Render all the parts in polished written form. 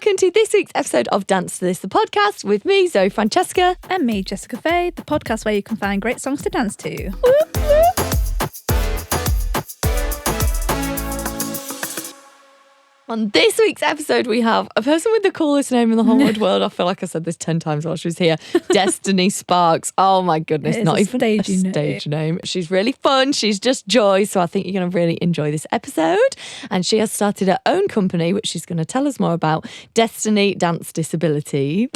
welcome to this week's episode of Dance to This, the podcast, with me, Zoe Francesca. And me, Jessica Faye, the podcast where you can find great songs to dance to. On this week's episode, we have a person with the coolest name in the whole wide world. I feel like I said this 10 times while she was here. Destiny Sparks. Oh my goodness, not even a stage name. She's really fun. She's just joy. So I think you're going to really enjoy this episode. And she has started her own company, which she's going to tell us more about, Destiny Dance Disability.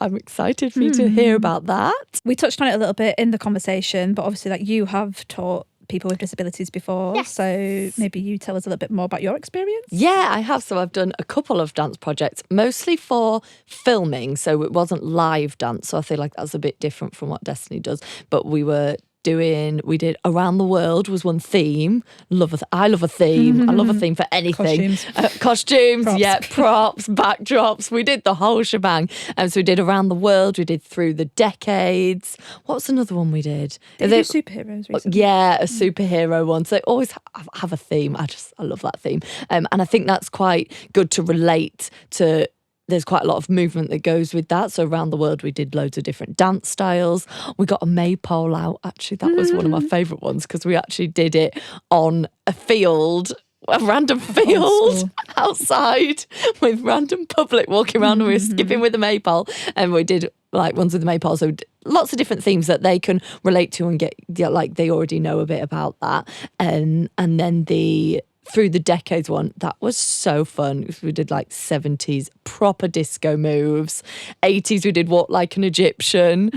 I'm excited for you to hear about that. We touched on it a little bit in the conversation, but obviously like you have taught people with disabilities before, yes. So maybe you tell us a little bit more about your experience. Yeah, I have. So I've done a couple of dance projects, mostly for filming, so it wasn't live dance, so I feel like that's a bit different from what Destiny does. But we did Around the World was one theme. I love a theme. I love a theme for anything. Costumes, props. Yeah, props, backdrops. We did the whole shebang. So we did Around the World. We did Through the Decades. What was another one we did? Did you do superheroes recently? Yeah, a superhero one. So they always have a theme. I love that theme. And I think that's quite good to relate to. There's quite a lot of movement that goes with that. So Around the World, we did loads of different dance styles. We got a maypole out. Actually, that was one of my favourite ones because we actually did it on a random field outside with random public walking around and we were skipping with the maypole. And we did like ones with the maypole. So lots of different themes that they can relate to and get, like they already know a bit about that. And then the Through the Decades one, that was so fun. We did like 70s proper disco moves, 80s we did Walk Like an Egyptian,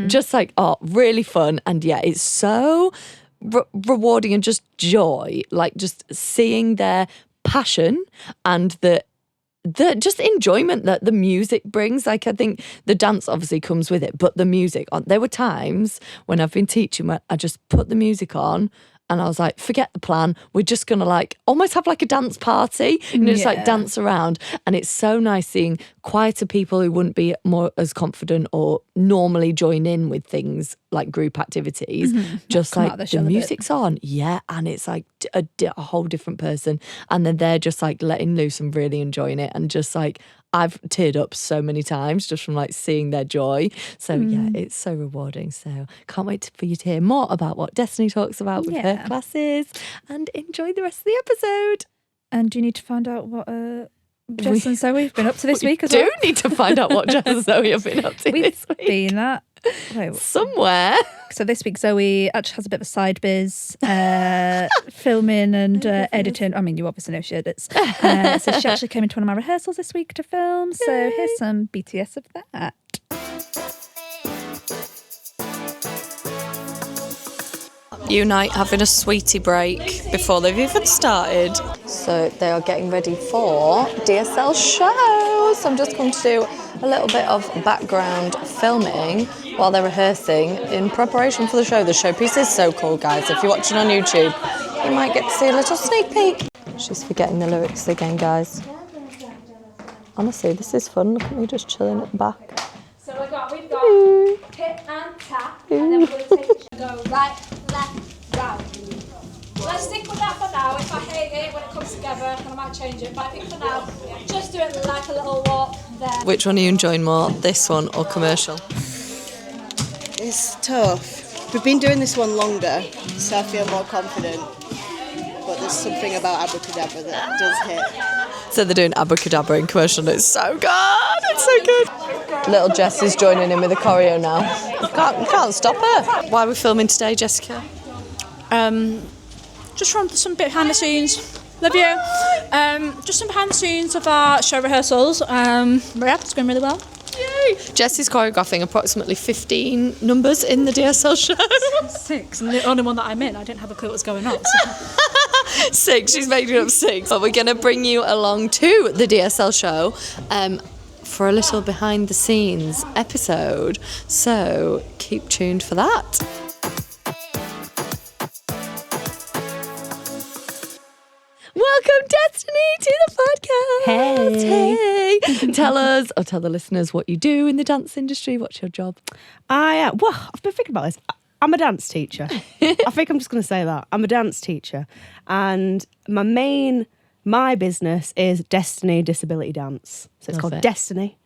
just like really fun. And yeah, it's so rewarding and just joy, like just seeing their passion and the just enjoyment that the music brings. Like I think the dance obviously comes with it, but the music, there were times when I've been teaching where I just put the music on and I was like, forget the plan. We're just going to like almost have like a dance party, just like dance around. And it's so nice seeing quieter people who wouldn't be more as confident or normally join in with things like group activities. Just like the music's on. Yeah. And it's like a whole different person. And then they're just like letting loose and really enjoying it. And just like, I've teared up so many times just from like seeing their joy. So yeah, it's so rewarding. So can't wait for you to hear more about what Destiny talks about with her classes and enjoy the rest of the episode. And do you need to find out what Jess and Zoe have been up to this week as well? We do need to find out what Jess and Zoe have been up to this week. We've been at somewhere. So this week Zoe actually has a bit of a side biz, filming and editing. I mean, you obviously know she edits. So she actually came into one of my rehearsals this week to film. So here's some BTS of that. Unite having a sweetie break before they've even started. So they are getting ready for DSL show. So I'm just going to do a little bit of background filming while they're rehearsing in preparation for the show. The showpiece is so cool, guys. If you're watching on YouTube, you might get to see a little sneak peek. She's forgetting the lyrics again, guys. Honestly, this is fun. Look at me just chilling at the back. So we've got hit and tap, and then we're going to take it and go right, left, round. Let's stick with that for now. If I hate it when it comes together, then I might change it. But I think for now, just do it like a little walk there. Which one are you enjoying more, this one or commercial? It's tough. We've been doing this one longer, so I feel more confident. But there's something about abracadabra that does hit. So they're doing abracadabra in commercial and it's so good. It's so good. Little Jess is joining in with the choreo now. You can't stop her. Why are we filming today, Jessica? Just from some behind the scenes. Love you. Just some behind the scenes of our show rehearsals. Yeah, it's going really well. Yay! Jess is choreographing approximately 15 numbers in the DSL show. 6. And the only one that I'm in, I didn't have a clue what was going on. So. 6. She's making up 6. But we're going to bring you along to the DSL show for a little behind the scenes episode. So keep tuned for that. Welcome, Destiny, to the podcast. Hey. Tell the listeners what you do in the dance industry. What's your job? I've been thinking about this. I'm a dance teacher. I think I'm just going to say that. I'm a dance teacher. And my main my business is Destiny Disability Dance. So it's Love called it. Destiny.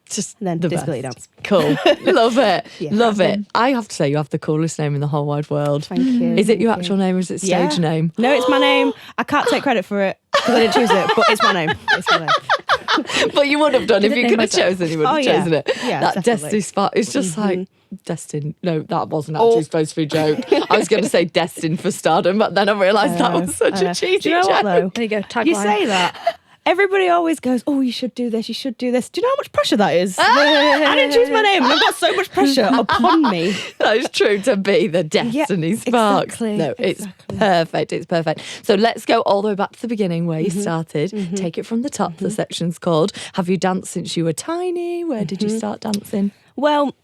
Just And then the disability best. dance. Cool. Love it. Yeah. Love it. I have to say, you have the coolest name in the whole wide world. Thank you. Is it your thank actual you. name or is it stage name? No, it's my name. I can't take credit for it because I didn't choose it, but it's my name. It's my name. But you would have done if Didn't you name could have myself. chosen. You would have Oh, yeah. chosen it. Yeah, that definitely. Destiny Spark. It's just like destined. No, that wasn't actually supposed to be a joke. I was going to say destined for stardom, but then I realised that was such a cheesy Do you know joke. what though? There you go, tagline. You say that. Everybody always goes, oh, you should do this, you should do this. Do you know how much pressure that is? I didn't choose my name and I've got so much pressure upon me. That is true to be the Destiny Sparks. exactly, No, it's exactly. perfect. It's perfect. So let's go all the way back to the beginning where you started. Take it from the top. The section's called Have You Danced Since You Were Tiny? Where did you start dancing? Well,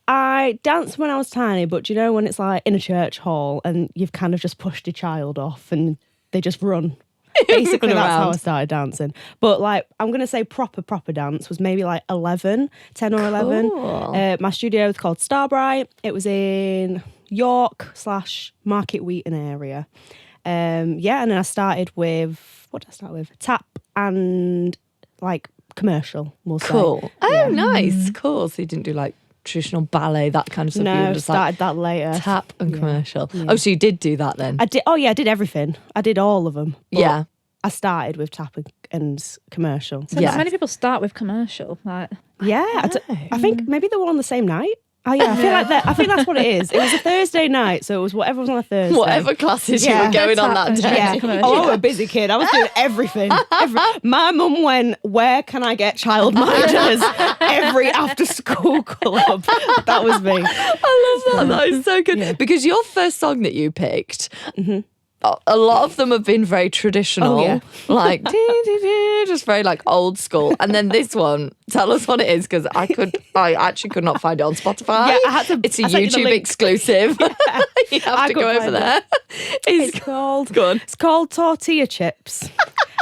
I danced when I was tiny, but you know when it's like in a church hall and you've kind of just pushed your child off and they just run. Basically, Run that's how around. I started dancing. But like, I'm going to say proper dance was maybe like 10 or 11. Cool. My studio was called Starbright. It was in York / Market Wheaton area. And then I started with, what did I start with? Tap and like commercial, we'll say. Cool. Oh, nice. Cool. So you didn't do like traditional ballet, that kind of stuff. You No, were just started like that later. tap and commercial. Oh, so you did do that then? I did. Oh yeah, I did everything. I did all of them. But Yeah. I started with tap and commercial. So Yeah. not many people start with commercial. Like, Yeah, I think maybe they were on the same night. Oh yeah, I think that's what it is. It was a Thursday night, so it was whatever was on a Thursday. Whatever classes you Yeah. were going on Tap that and day. Yeah. commercial. Oh, I'm a busy kid. I was doing everything. My mum went, where can I get childminders? Every after school club. That was me. I love that. That is so good. Because your first song that you picked, a lot of them have been very traditional, Oh, yeah. like just very like old school. And then this one, tell us what it is because I actually could not find it on Spotify. Yeah, I had to- It's a I sent you the YouTube link. exclusive. You have I to go couldn't over find there. It's called Go on. It's called Tortilla Chips.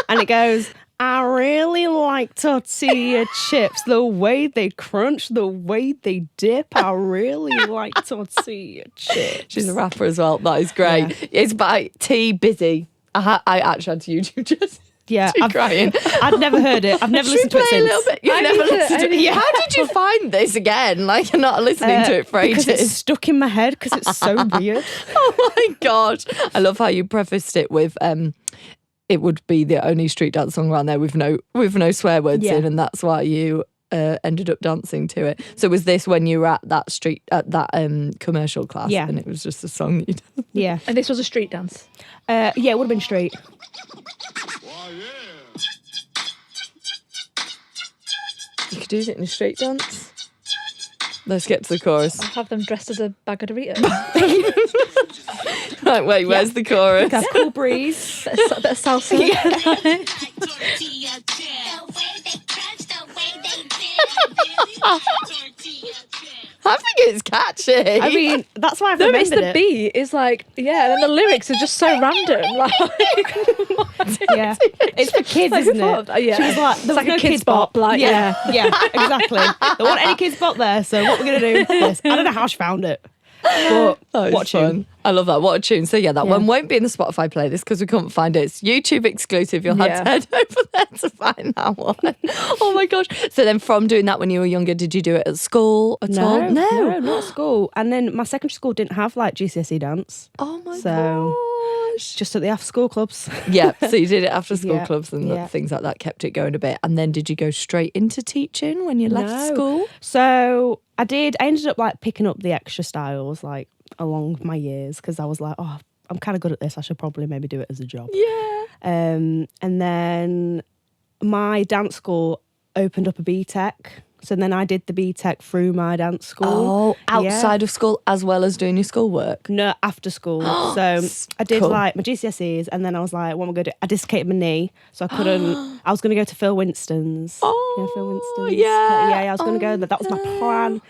And it goes, I really like tortilla chips. The way they crunch, the way they dip. I really like tortilla chips. She's a rapper as well. That is great. It's by T Busy. I actually had to YouTube just. Yeah, Too crying. I'd never heard it. I've never Should we listened to it play a since. little bit? You've never listened to it. Yeah. How did you find this again? Like you're not listening to it for Because it's ages. stuck in my head because it's so weird. Oh my god! I love how you prefaced it with it would be the only street dance song around there with no swear words Yeah. in, and that's why you ended up dancing to it. So was this when you were at that commercial class? Yeah. And it was just a song that you did? Yeah. and this was a street dance. Yeah, it would have been straight. You could do it in a street dance. Let's get to the chorus. Have them dressed as a bag of Doritos. Right, wait, where's the chorus? Have cool breeze. a bit of salsa. I think it's catchy. I mean, that's why I've No, it's remembered the it. beat is like, yeah, and then the lyrics are just so random. Like, Yeah, it's for kids, Like, isn't who thought of it? that? Yeah. She was like, there was like a no kids kids bop. like, yeah, exactly. There weren't any kids bop there, so what we're gonna do? This. I don't know how she found it, but Oh, it's what tune? fun. I love that. What a tune. So yeah, that Yeah. one won't be in the Spotify playlist because we couldn't find it. It's YouTube exclusive. You'll have Yeah. to head over there to find that one. Oh my gosh. So then from doing that when you were younger, did you do it at school at all? No, not school. And then my secondary school didn't have like GCSE dance, Oh my So- gosh. just at the after school clubs. Yeah. So you did it after school Yeah, clubs and yeah. things like that kept it going a bit. And then did you go straight into teaching when you left No. school? So I ended up like picking up the extra styles like along my years because I was like, oh, I'm kind of good at this. I should probably maybe do it as a job. Yeah. And then my dance school opened up a BTEC. So then I did the BTEC through my dance school. Oh, outside of school as well as doing your schoolwork. No, after school. So I did Cool. like my GCSEs and then I was like, what am I going to do? I dislocated my knee. So I couldn't, I was going to go to Phil Winston's. Oh, Phil Winston's. yeah. Yeah, I was going to go there. That was my plan.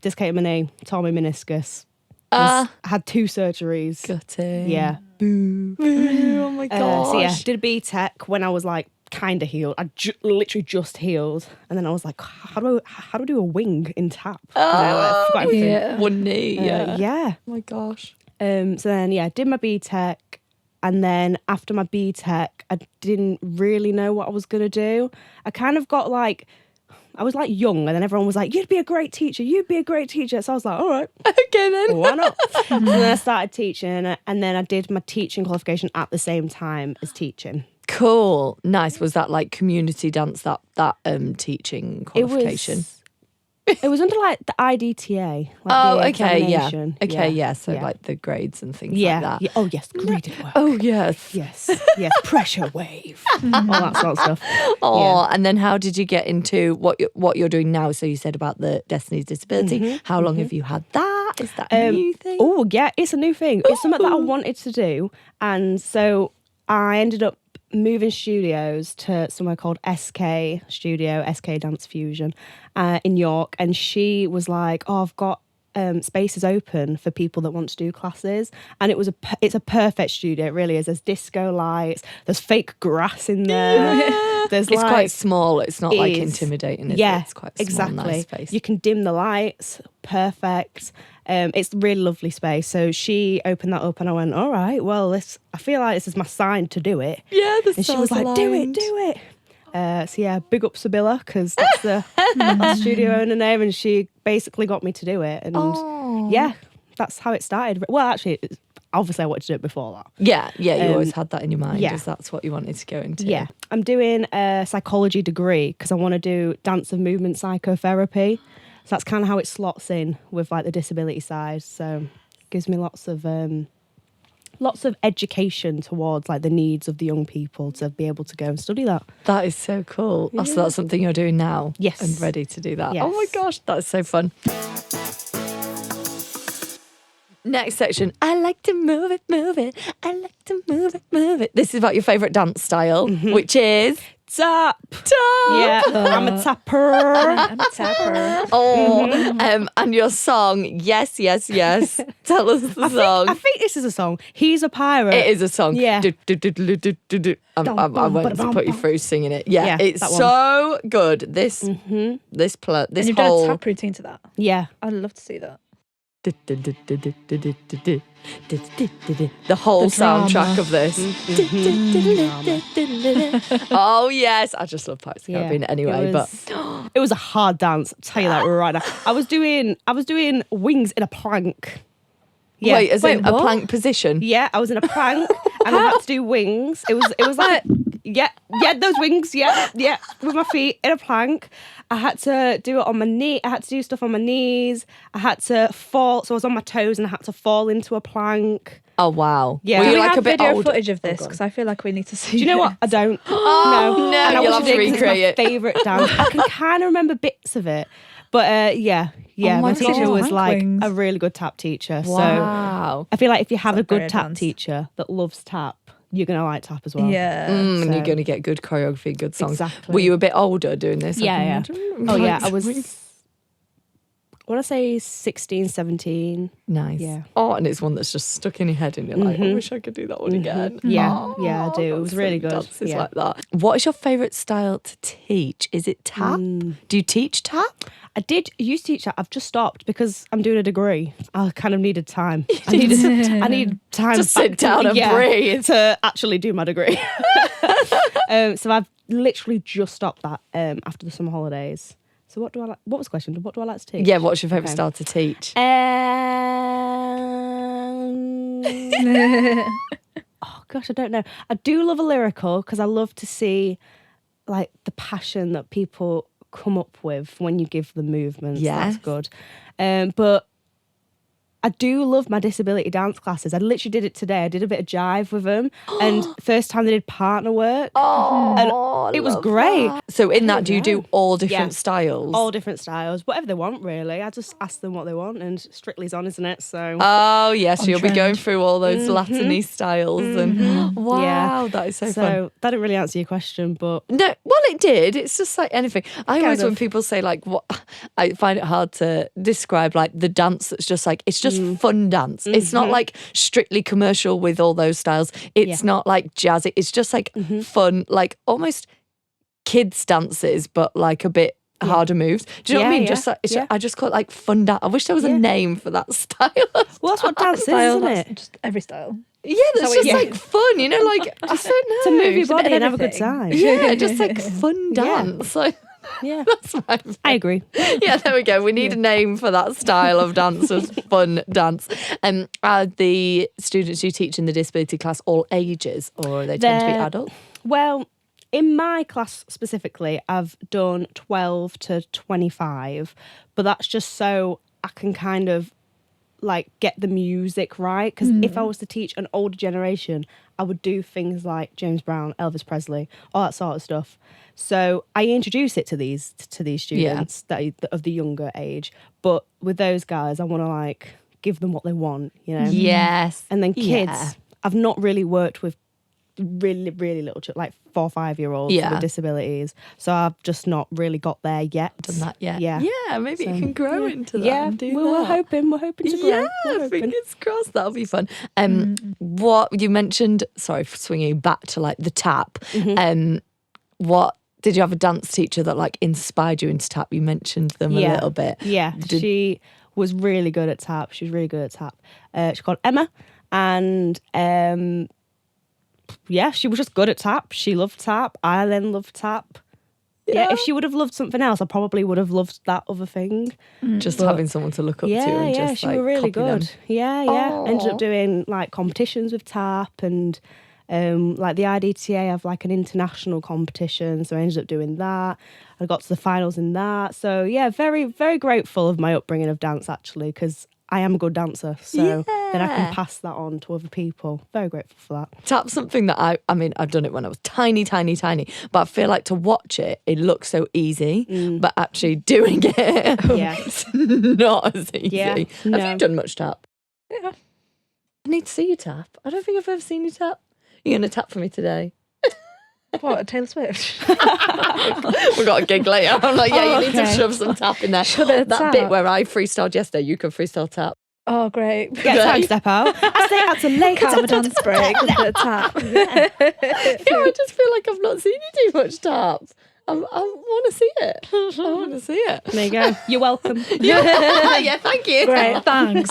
Dislocated my knee, tore my meniscus. I had 2 surgeries. Got it. Yeah. Boo. Oh my gosh. So yeah, did a BTEC when I was like kind of healed. I literally just healed, and then I was like, how do I do a wing in tap? You know, I forgot everything. Yeah. One knee. Yeah. Yeah. Oh my gosh. So then yeah, did my BTEC, And then after my BTEC, I didn't really know what I was going to do. I kind of got like, I was like young, and then everyone was like, you'd be a great teacher. You'd be a great teacher. So I was like, all right. Okay then. Why not? And then I started teaching, and then I did my teaching qualification at the same time as teaching. Cool. Nice. Was that like community dance, that teaching qualification? It was under like the IDTA. Like Oh, the okay, yeah. examination. Okay, yeah. So like the grades and things like that. Yeah. Oh, yes. Graded work. Oh, yes. Yes. Yes. Pressure wave. All that sort of stuff. Oh, and then how did you get into what you're doing now? So you said about the Destiny's Disability. How long have you had that? Is that a new thing? Oh, yeah. It's a new thing. It's something that I wanted to do. And so I ended up moving studios to somewhere called SK Studio, SK Dance Fusion in York. And she was like, oh, I've got spaces open for people that want to do classes. And it's a perfect studio. It really is. There's disco lights. There's fake grass in there. There's It's quite small. It's not like intimidating, is it? Yeah, It's quite a small, exactly. nice space. You can dim the lights. Perfect. It's a really lovely space. So she opened that up and I went, all right, well, I feel like this is my sign to do it. Yeah, And she was like, do it. So yeah, big up Sibylla, because that's the studio owner name, and she basically got me to do it. And yeah, that's how it started. Well, actually, obviously I wanted to do it before that. Yeah, you always had that in your mind, yeah. as that's what you wanted to go into. Yeah, I'm doing a psychology degree because I want to do dance and movement psychotherapy. So that's kind of how it slots in with like the disability side. So it gives me lots of education towards like the needs of the young people to be able to go and study that. That is so cool. So that's something you're doing now? Yes. And ready to do that? Yes. Oh my gosh, that's so fun. Next section. I like to move it. I like to move it. This is about your favourite dance style, which is... Tap. Yeah, I'm a tapper. I'm a tapper. Oh, and your song, yes. Tell us the song. I think this is a song. He's a pirate. It is a song. Yeah. I went to put you through singing it. Yeah, it's that one. so good. This And you've done a whole tap routine to that. Yeah. I'd love to see that. the whole soundtrack of this. Oh yes, I just love Pirates of the Caribbean anyway. It was a hard dance. I'll tell you that right now. I was doing wings in a plank. Yeah. Wait, as in a plank position? Yeah, I was in a plank and I had to do wings. It was like those wings, yeah, with my feet in a plank. I had to do it on my knee. I had to do stuff on my knees. I had to fall, so I was on my toes and I had to fall into a plank. Oh wow! Yeah. Were Do you we like have a bit video old? footage of this? Because I feel like we need to see. Do you know what? I don't. No, And I you'll wish have I to did 'cause recreate it's my favourite dance. I can kind of remember bits of it, but yeah. my My teacher God. was like Wings. a really good tap teacher. So Wow! I feel like if you have a good great tap dance. teacher that loves tap, you're gonna like tap as well. Yeah. And you're So- going to get good choreography, good songs. Exactly. Were you a bit older doing this? Yeah. Oh yeah, I was. I want to say 16, 17. Nice. Yeah. Oh, and it's one that's just stuck in your head, and you're like, I wish I could do that one again. Yeah, Oh, yeah, I do. It was that's really so good. dances Yeah. like that. What is your favourite style to teach? Is it tap? Do you teach tap? I used to teach that. I've just stopped because I'm doing a degree. I kind of needed time. I need time Just sit back down and breathe. to actually do my degree. So I've literally just stopped that after the summer holidays. So what do I like? What was the question? What do I like to teach? Yeah, what's your favourite Okay. style to teach? Oh gosh, I don't know. I do love a lyrical because I love to see like the passion that people come up with when you give them movements. Yes. That's good. But I do love my disability dance classes. I literally did it today. I did a bit of jive with them, and first time they did partner work. Oh, And it was love great. that. So in that, do you do know. all different Yeah. styles? All different styles, whatever they want, really. I just ask them what they want, and Strictly's on, isn't it? So Oh, yes, you'll be trend. going through all those Latin-y styles. And wow, Yeah. that is so fun. so that didn't really answer your question, but No, well, it did. It's just like anything. I always, of. when people say like, what, I find it hard to describe like the dance that's just like, it's just fun dance. It's not like strictly commercial with all those styles. It's not like jazzy. It's just like fun, like almost kids dances, but like a bit harder moves. Do you know what I Yeah, mean? yeah, Just like, yeah. I just call it like fun dance. I wish there was a name for that style. well, that's what dance is, Style, isn't that's it? just every style. Yeah, that's just like fun, you know, like I don't know. To move your body bit of and have a good everything. time. Yeah, just like fun dance. So Yeah. that's my favourite. I agree. Yeah, there we go. We need a name for that style of dance, of fun dance. Are the students you teach in the disability class all ages, or they tend to be They're- adults? Well, in my class specifically, I've done 12 to 25, but that's just so I can kind of like get the music right. Because if I was to teach an older generation, I would do things like James Brown, Elvis Presley, all that sort of stuff. So I introduce it to these students of the younger age. But with those guys, I want to like give them what they want, you know. Yes. And then kids, Yeah. I've not really worked with really, really little children, like 4 or 5 year olds Yeah. with disabilities. So I've just not really got there yet. Done that yet? Yeah. Yeah, maybe you can grow into that Yeah, and do we're that. hoping to grow. Yeah, We're hoping. fingers crossed. That'll be fun. What you mentioned, sorry for swinging back to like the tap. What did you have a dance teacher that like inspired you into tap? You mentioned them a little bit. Yeah, she was really good at tap. She was really good at tap. She's called Emma, and yeah, she was just good at tap. She loved tap. I then loved tap. Yeah, if she would have loved something else, I probably would have loved that other thing. Just having someone to look up to and just she like were really copy them. good. Yeah. Ended up doing like competitions with tap and like the IDTA have like an international competition, so I ended up doing that. I got to the finals in that. So yeah, very, very grateful of my upbringing of dance actually, because I am a good dancer, so then I can pass that on to other people. Very grateful for that. Tap's something that I mean, I've done it when I was tiny, but I feel like to watch it, it looks so easy, but actually doing it, Yeah. it's not as easy. Yeah, Have no. you done much tap? Yeah. I need to see you tap. I don't think I've ever seen you tap. You're going to tap for me today. What, Taylor Swift? We've got a gig later. I'm like, yeah, you need to okay. shove some tap in there. Shove it That tap. bit where I freestyled yesterday, you can freestyle tap. Oh, great. Get time step out. I stay out till late. Can't have a dance break with the tap. Yeah, I just feel like I've not seen you do much tap. I want to see it. I want to see it. There you go. You're welcome. Yeah, thank you. Great, thanks.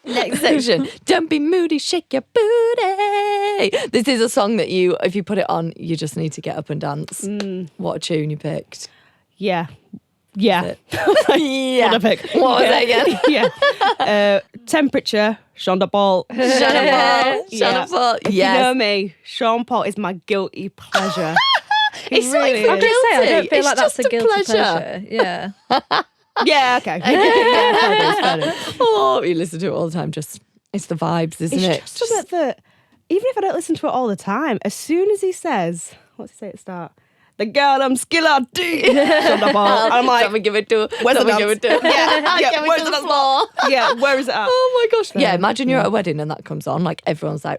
Next section. Don't be moody, shake your booty. This is a song that you, if you put it on, you just need to get up and dance. What a tune you picked. Yeah. Yeah. Is it? Yeah. What a pick. What was it again? Yeah. Temperature, Sean Paul. Sean Paul. If you know me, Sean Paul is my guilty pleasure. He It's not really even is. guilty. I don't feel It's like that's just a guilty pleasure. pleasure. Yeah. Yeah, okay. Yeah, fair enough. Oh, you listen to it all the time. Just it's the vibes, isn't it? It's just that even if I don't listen to it all the time, as soon as he says, what's he say at the start? The girl I'm skill out deep. I'm like, Someone give it to. where's the someone give dance? it to. Yeah, Give it where's to the the dance floor. yeah, where is it at? Oh my gosh. Yeah, imagine you're at a wedding and that comes on. Like everyone's like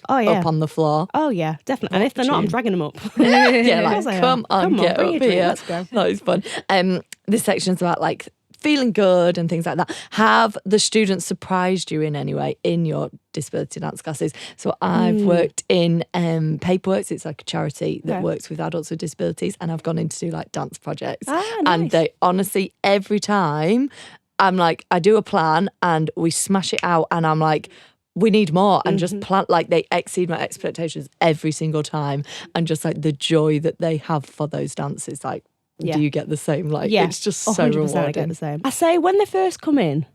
Oh, yeah. up on the floor. Oh yeah, definitely. And if they're not, I'm tune. dragging them up. Yeah, Of course like I am. come on, Come on, get bring up your drink, here. let's go. That is fun. This section's about like feeling good and things like that. Have the students surprised you in any way in your disability dance classes? So I've worked in Paperworks. It's like a charity that Okay. works with adults with disabilities, and I've gone in to do like dance projects. Ah, And nice. they honestly, every time I'm like, I do a plan and we smash it out, and I'm like, we need more, and just plan, like they exceed my expectations every single time, and just like the joy that they have for those dances, like, Yeah. do you get the same? Like, Yeah, it's just so 100% I get rewarding. the same. I say when they first come in,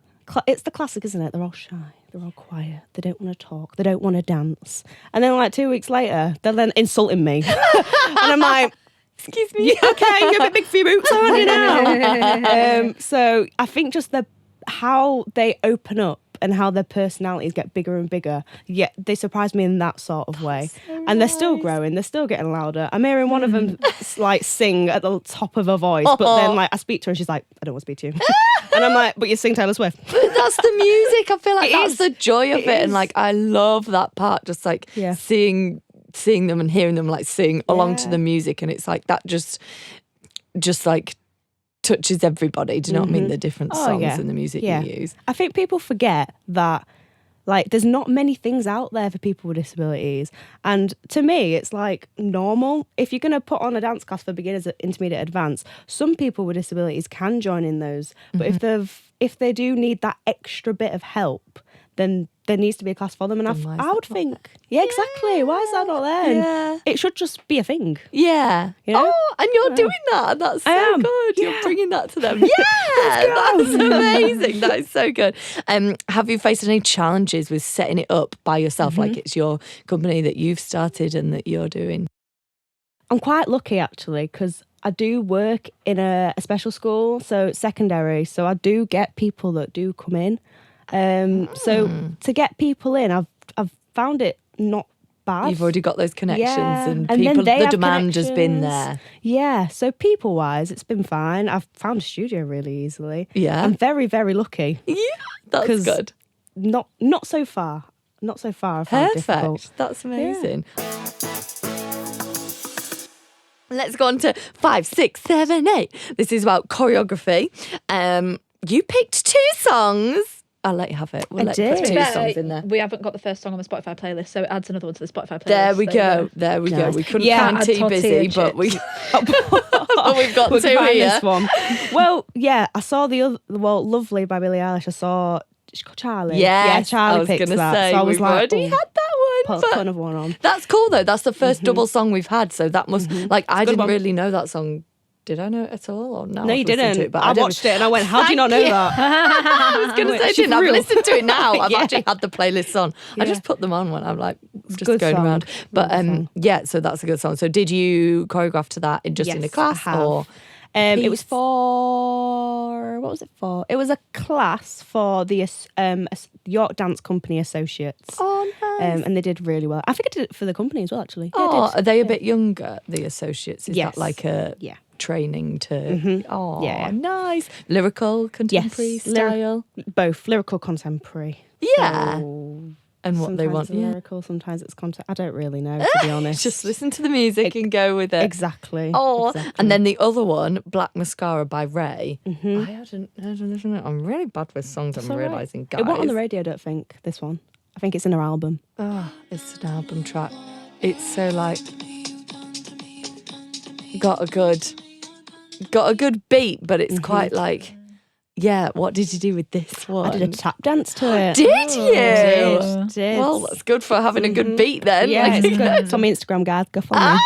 it's the classic, isn't it? They're all shy, they're all quiet, they don't want to talk, they don't want to dance, and then like 2 weeks later, they're then insulting me, and I'm like, Excuse me. yeah, okay, you're a bit big for your boots, aren't you now? So I think just how they open up and how their personalities get bigger and bigger, yet they surprise me in that sort of way. And they're still growing, they're still getting louder. I'm hearing one of them like sing at the top of her voice, but then like I speak to her and she's like, I don't want to speak to you. And I'm like, but you sing Taylor Swift. But that's the music. I feel like It that's is. the joy of it. It And is. like, I love that part, just like Yeah. seeing them and hearing them like sing along to Yeah. the music. And it's like, that just like touches everybody. Do you know what I mean? The different songs and the music you use. I think people forget that Like, there's not many things out there for people with disabilities. And to me, it's like normal. If you're going to put on a dance class for beginners, intermediate, advanced, some people with disabilities can join in those. But if they do need that extra bit of help, then there needs to be a class for them. And I would think, exactly. Why is that not there? Yeah. It should just be a thing. Yeah. You know? Oh, and you're doing that. That's I so am. good. Yeah. You're bringing that to them. Yeah, that's amazing. That is so good. Have you faced any challenges with setting it up by yourself? Like it's your company that you've started and that you're doing? I'm quite lucky, actually, because I do work in a special school, so it's secondary. So I do get people that do come in. So to get people in, I've found it not bad. You've already got those connections and then people, they the have demand has been connections. there. Yeah, so people-wise, it's been fine. I've found a studio really easily. Yeah. I'm very, very lucky. Yeah, that's 'Cause good. Not so far. Not so far. I found it difficult. Perfect. That's amazing. Let's go on to 5, 6, 7, 8. This is about choreography. You picked 2 songs. I'll let you have it. We'll let you put 2 songs in there. We haven't got the first song on the Spotify playlist, so it adds another one to the Spotify playlist. There we So, go. There we go. Nice. We couldn't Yeah, find add Too tortilla Busy, but we've got We'll 2 find here. this one. Well, yeah, I saw the other, Lovely by Billie Eilish. I saw Charlie. Yes, yeah, Charlie I was picked going to that. say, So I was we've like, already had that one. put But another one on. that's cool though. That's the first double song we've had. So that must, like, I good didn't one. really know that song. Did I know it at all? Or no, No, you I've listened didn't. To it, but I don't- watched it and I went, how do you not know Thank you. that? I was going to say, I She's didn't. I've real. listened to it now. I've Yeah. actually had the playlists on. I Yeah. just put them on when I'm like just good going song. around. But Good song. yeah, so that's a good song. So did you choreograph to that in a Yes, class I have. or? It was for, what was it for? It was a class for the York Dance Company Associates. Oh, nice. And they did really well. I think I did it for the company as well, actually. Yeah, I Oh, did. are they a bit younger, the associates? Is Yes. that like a Yeah. training to? Oh, Yeah. nice. Lyrical, contemporary Yes. style. Both lyrical, contemporary. Yeah. So And what they sometimes want. it's Yeah. lyrical, sometimes it's content. I don't really know, to be honest. Just listen to the music and go with it. Exactly. Oh, exactly. and then the other one, Black Mascara by Ray. I hadn't listened to it. I'm really bad with songs, I'm all right. realising, guys. It wasn't on the radio, I don't think, this one. I think it's in her album. Oh, it's an album track. It's so like got a good beat, but it's quite like, yeah, what did you do with this one? I did a tap dance to it. Did you? Did. Well, that's good for having a good beat then. Yeah, Like- it's good. It's on my Instagram, guys. Go follow me.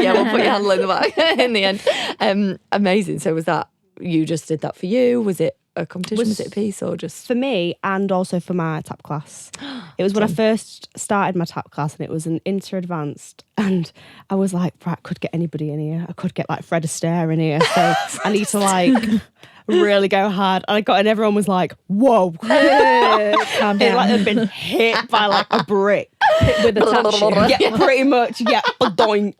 Yeah, we'll put your handle in the back in the end. Amazing. So was that, you just did that for you? Was it a competition? Was it a piece or just? For me and also for my tap class. It was when I first started my tap class and it was an inter-advanced and I was like, right, I could get anybody in here. I could get like Fred Astaire in here. So I need to like really go hard. And I got, and everyone was like, whoa. Calm It down. like had been hit by like a brick. With the tap shoe. Yeah, pretty much. Yeah, doink.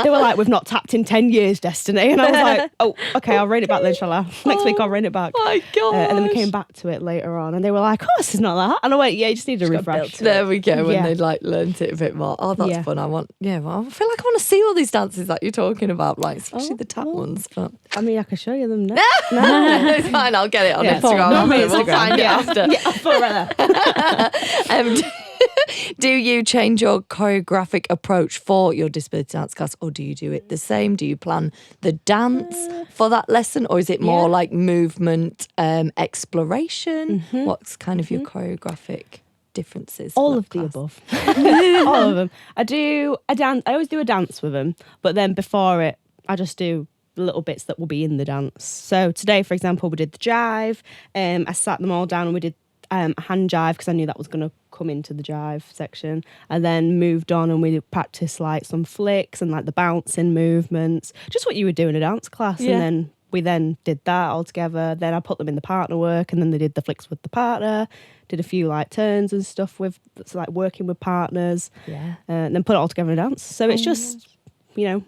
They were like, we've not tapped in 10 years, Destiny. And I was like, oh, okay, I'll rein it back then, shall I? Next week I'll rein it back. My God. And then we came back to it later on and they were like, oh, this is not that. And I went, yeah, you just need a refresh. There we go. When Yeah. they like learnt it a bit more. Oh, that's Yeah. fun. Well, I feel like I want to see all these dances that you're talking about, like especially the tap ones. But I mean, I can show you them now. it's fine. I'll get it on Yeah, Instagram. no, after. it's We'll Instagram, find yeah. it after. Yeah, I'll put it right there. Do you change your choreographic approach for your disability dance class, or do you do it the same? Do you plan the dance for that lesson, or is it more like movement exploration? What's kind of your choreographic differences? for All that of the class? above. All of them. I do a dance. I always do a dance with them, but then before it, I just do little bits that will be in the dance. So today, for example, we did the jive. I sat them all down and we did a hand jive because I knew that was going to come into the jive section, and then moved on and we practiced like some flicks and like the bouncing movements, just what you would do in a dance class. Yeah. And then we then did that all together. Then I put them in the partner work, and then they did the flicks with the partner, did a few like turns and stuff with like working with partners, Yeah. and then put it all together in a dance. So it's just,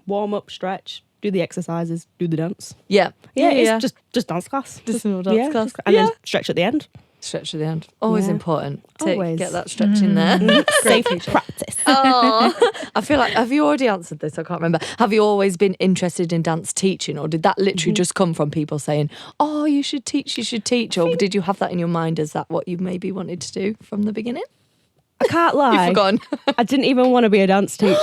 warm up, stretch, do the exercises, do the dance. Yeah. It's just dance class. Just a little dance class. And Yeah. then stretch at the end. Stretch at the end. Always Yeah. important. Always. Get that stretch in there. Safe practice. Oh, feel like, have you already answered this? I can't remember. Have you always been interested in dance teaching, or did that literally just come from people saying, oh, you should teach, or did you have that in your mind? Is that what you maybe wanted to do from the beginning? I can't lie. You've forgotten. I didn't even want to be a dance teacher.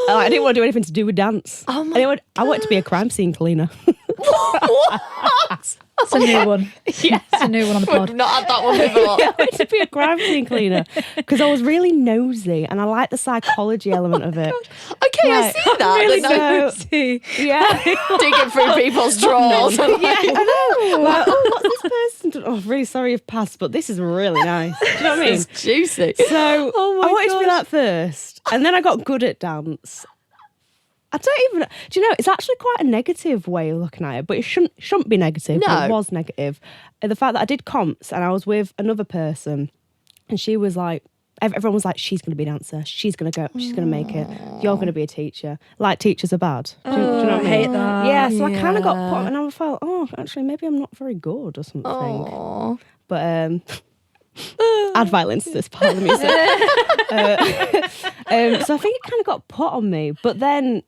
I didn't want to do anything to do with dance. Oh my I wanted to be a crime scene cleaner. What? It's a new one. Yeah. It's a new one on the pod. We've not had that one before. I wanted to be a crime scene cleaner because I was really nosy and I like the psychology element of it. Okay, I Like, see that. really but no- nosy. Yeah. digging through people's drawers. Yeah, I know. Like, oh, what's this person done? Oh, really sorry you've passed, but this is really nice. Do you know what I mean? It's juicy. So Oh my I wanted to be gosh. that first, and then I got good at dance. I don't even. Do you know? It's actually quite a negative way of looking at it, but it shouldn't be negative. No. But it was negative. The fact that I did comps and I was with another person, and she was like, everyone was like, she's going to be a dancer. She's going to go. She's going to make it. You're going to be a teacher. Like teachers are bad. Do you know what I I mean? hate that. Yeah. So I kind of got Yeah. put, and I felt, oh, actually, maybe I'm not very good or something. Aw. But add violence to this part of the music. So I think it kind of got put on me. But then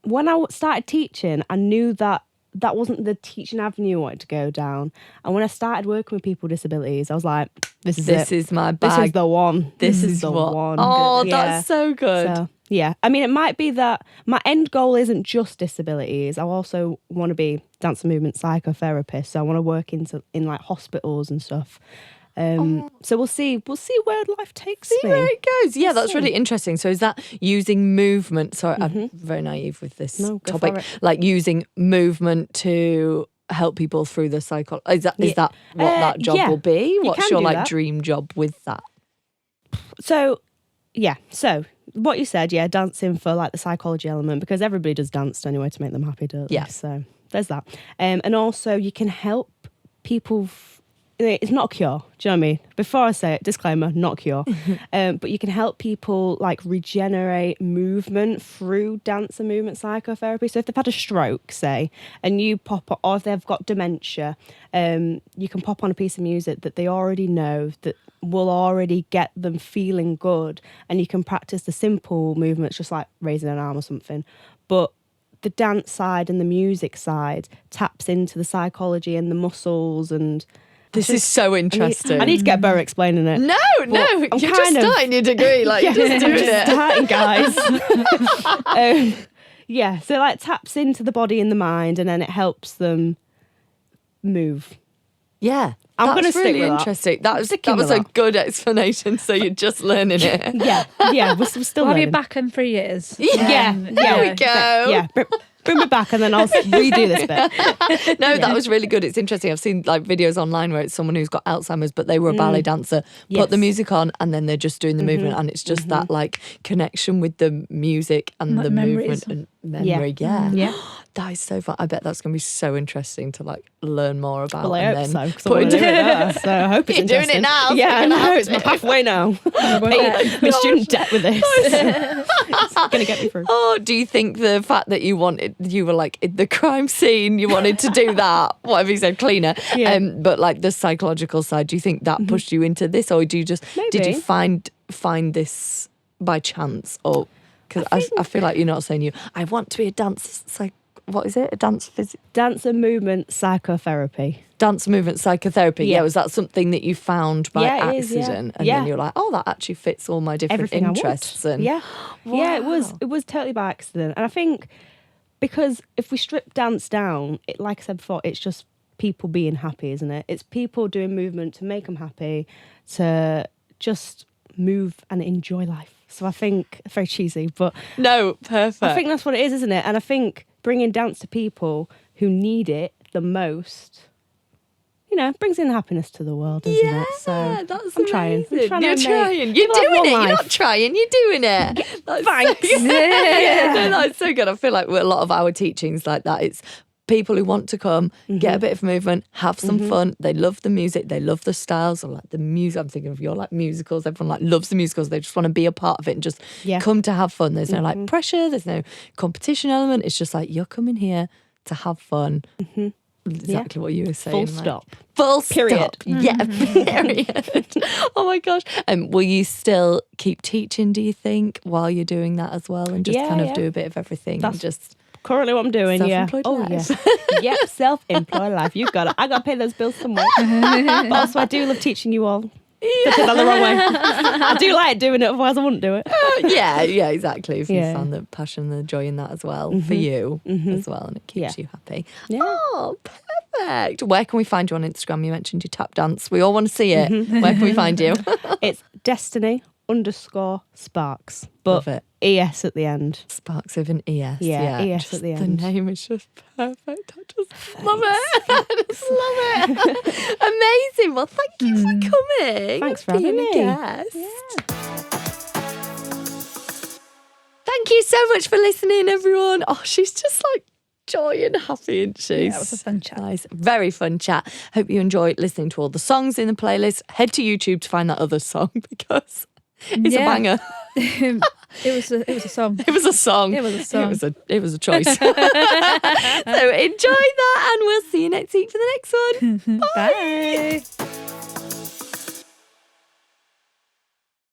when I started teaching, I knew that that wasn't the teaching avenue I wanted to go down. And when I started working with people with disabilities, I was like, this is This it. is my This bag. is the one. This is the what. one. Oh, Yeah. that's so good. So, yeah. I mean, it might be that my end goal isn't just disabilities. I also want to be dance and movement psychotherapist. So I want to work in like hospitals and stuff. So we'll see where life takes See me. where it goes. Yeah, that's really interesting. So is that using movement? Sorry, I'm very naive with this No, go topic. for it. Like using movement to help people through the psychology. Is that what that job yeah. will be? You What's can your do like that. dream job with that? So, yeah. So what you said, yeah, dancing for like the psychology element, because everybody does dance anyway to make them happy, don't they? Yeah. So there's that. And also you can help people. It's not a cure. Do you know what I mean? Before I say it, disclaimer, not a cure. But you can help people like regenerate movement through dance and movement psychotherapy. So if they've had a stroke, say, and you pop, or if they've got dementia, you can pop on a piece of music that they already know that will already get them feeling good, and you can practice the simple movements, just like raising an arm or something. But the dance side and the music side taps into the psychology and the muscles and. This is so interesting. I need to get better explaining it. No, I'm you're just kind of- starting your degree. Like you're just doing it. Starting, guys. Yeah, so it like taps into the body and the mind, and then it helps them move. Yeah. I'm That's gonna stick really with that. interesting. That was sticking a with that. good explanation. So you're just learning it. Yeah, we're still We'll have you learning. back in 3 years. Yeah, There we go. Yeah, bring me back, and then I'll redo this bit. No, that was really good. It's interesting. I've seen like videos online where it's someone who's got Alzheimer's, but they were a ballet dancer, put the Yes. music on, and then they're just doing the movement, and it's just that like connection with the music and Like the memories. movement and memory. Yeah. Yeah. That is so fun. I bet that's going to be so interesting to like learn more about. Well, I and hope so, then 'cause I wanna do it there, so I hope it's You're doing it interesting. now, so Yeah, I you're gonna know. have It's my to. halfway now. My student debt with this. It's going to get me through. Oh, do you think the fact that you were like in the crime scene, you wanted to do that, whatever you said, cleaner, Yeah. but like the psychological side, do you think that pushed you into this, or do you just did you Maybe. find this by chance, or because I feel like you're not saying I want to be a dance what is it, a dance Dance and movement psychotherapy. dance movement psychotherapy? Yeah, Yeah. was that something that you found by Yeah, it is, yeah. accident, and Yeah. then you're like, oh, that actually fits all my different Everything interests? I want. And Yeah, it was totally by accident, and I think because if we strip dance down, like I said before, it's just people being happy, isn't it? It's people doing movement to make them happy, to just move and enjoy life. So I think, very cheesy, but no, perfect. I think that's what it is, isn't it? And I think bringing dance to people who need it the most, brings in happiness to the world, doesn't it? So that's I'm trying. amazing. I'm You're to trying. make- You're live doing one it. You're life. not trying. You're doing it. That's Thanks. So good. Yeah. No, that's so good. I feel like a lot of our teachings like that. It's people who want to come, get a bit of movement, have some fun. They love the music. They love the styles. Or like the music. I'm thinking of your like musicals. Everyone like loves the musicals. They just want to be a part of it and just come to have fun. There's no like pressure. There's no competition element. It's just like you're coming here to have fun. exactly what you were saying. Full like, stop. Full Period. stop. Yeah, period. Oh my gosh. Will you still keep teaching, do you think, while you're doing that as well, and just Yeah, kind of yeah. do a bit of everything? That's and just currently what I'm doing, yeah. Self-employed life. Yeah. Yep, self-employed life. You got it. I got to pay those bills somewhere. But also, I do love teaching you all. Don't take that the wrong way. I do like doing it, otherwise I wouldn't do it. yeah, exactly. If you Yeah. found the passion and the joy in that as well for you as well, and it keeps you happy. Yeah. Oh, perfect. Where can we find you on Instagram? You mentioned your tap dance. We all want to see it. Where can we find you? It's Destiny_Sparks, Love but it. ES at the end. Sparks with an ES. Yeah, ES just at the end. The name is just perfect. I just love it. I just love it. Amazing. Well, thank you for coming. Thanks for and being having me. a guest. Thank you so much for listening, everyone. Oh, she's just like joy and happy, isn't she? Yeah, it was a fun chat. Nice. Very fun chat. Hope you enjoyed listening to all the songs in the playlist. Head to YouTube to find that other song because it's a banger. It was a song. It was a song. It was a song. It was a choice. So enjoy that, and we'll see you next week for the next one. Bye.